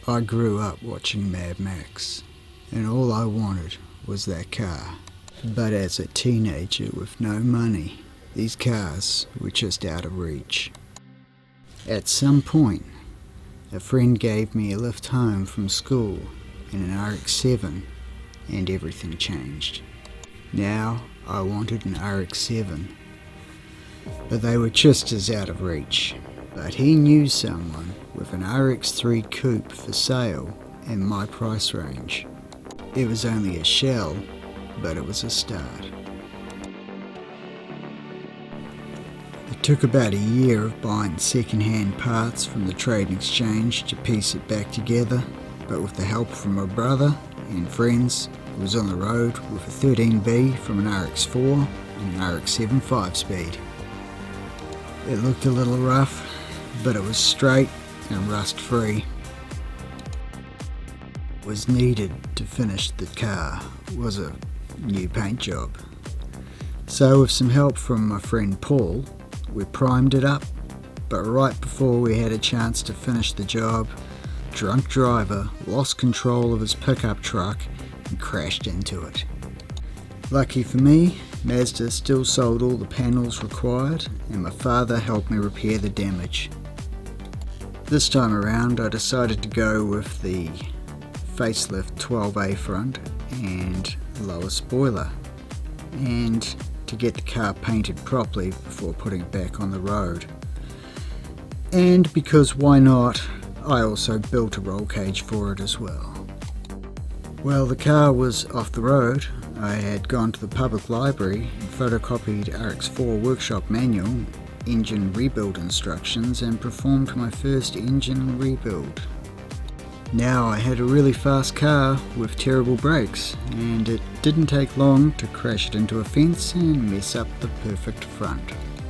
I grew up watching Mad Max, and all I wanted was that car. But as a teenager with no money, these cars were just out of reach. At some point, a friend gave me a lift home from school in an RX-7, and everything changed. Now I wanted an RX-7, but they were just as out of reach. But he knew someone with an RX-3 coupe for sale in my price range. It was only a shell, but it was a start. It took about a year of buying second-hand parts from the trade exchange to piece it back together, but with the help from my brother and friends, I was on the road with a 13B from an RX-4 and an RX-7 5-speed. It looked a little rough, but it was straight and rust-free. What was needed to finish the car was a new paint job. So with some help from my friend Paul, we primed it up, but right before we had a chance to finish the job, drunk driver lost control of his pickup truck and crashed into it. Lucky for me, Mazda still sold all the panels required, and my father helped me repair the damage. This time around I decided to go with the facelift 12A front and lower spoiler, and to get the car painted properly before putting it back on the road. And because why not, I also built a roll cage for it as well. Well, the car was off the road. I had gone to the public library and photocopied RX4 workshop manual, engine rebuild instructions, and performed my first engine rebuild. Now I had a really fast car with terrible brakes, and it didn't take long to crash it into a fence and mess up the perfect front.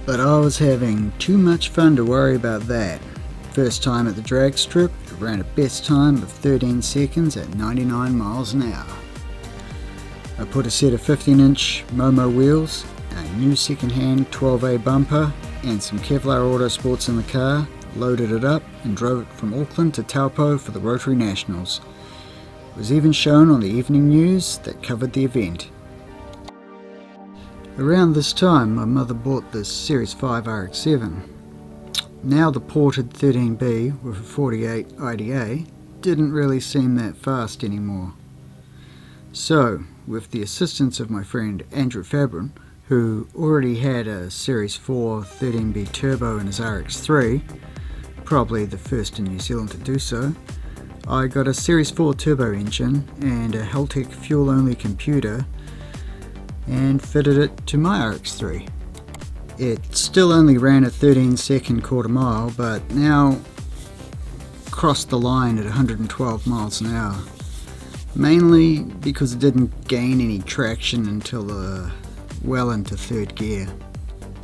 But I was having too much fun to worry about that. First time at the drag strip, it ran a best time of 13 seconds at 99 miles an hour. I put a set of 15-inch Momo wheels, a new second-hand 12A bumper, and some Kevlar Autosports in the car, loaded it up and drove it from Auckland to Taupo for the Rotary Nationals. It was even shown on the evening news that covered the event. Around this time my mother bought this Series 5 RX-7. Now the ported 13B with a 48 IDA didn't really seem that fast anymore. So, with the assistance of my friend Andrew Fabrin, who already had a Series 4 13B turbo in his RX-3, probably the first in New Zealand to do so, I got a Series 4 turbo engine and a Haltech fuel-only computer and fitted it to my RX-3. It still only ran at 13-second quarter mile, but now crossed the line at 112 miles an hour, mainly because it didn't gain any traction until well into third gear.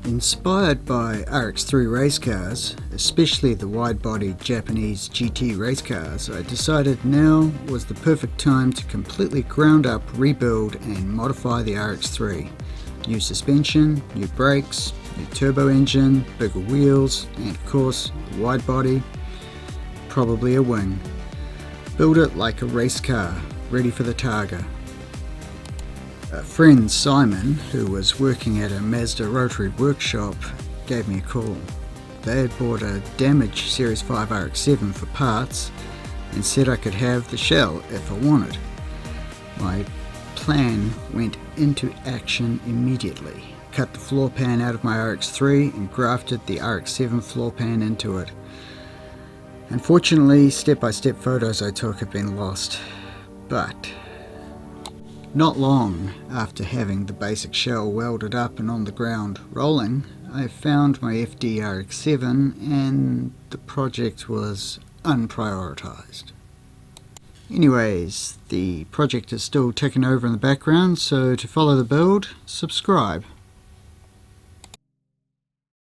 Inspired by RX-3 race cars, especially the wide-bodied Japanese GT race cars, I decided now was the perfect time to completely ground up, rebuild and modify the RX-3. New suspension, new brakes, new turbo engine, bigger wheels, and of course a wide body, probably a wing. Build it like a race car, ready for the targa. A friend, Simon, who was working at a Mazda rotary workshop, gave me a call. They had bought a damaged Series 5 RX-7 for parts and said I could have the shell if I wanted. My plan went into action immediately. Cut the floor pan out of my RX-3 and grafted the RX-7 floor pan into it. Unfortunately, step-by-step photos I took have been lost, but not long after having the basic shell welded up and on the ground rolling, I found my FD RX-7 and the project was unprioritized. Anyways, the project is still ticking over in the background, so to follow the build, subscribe.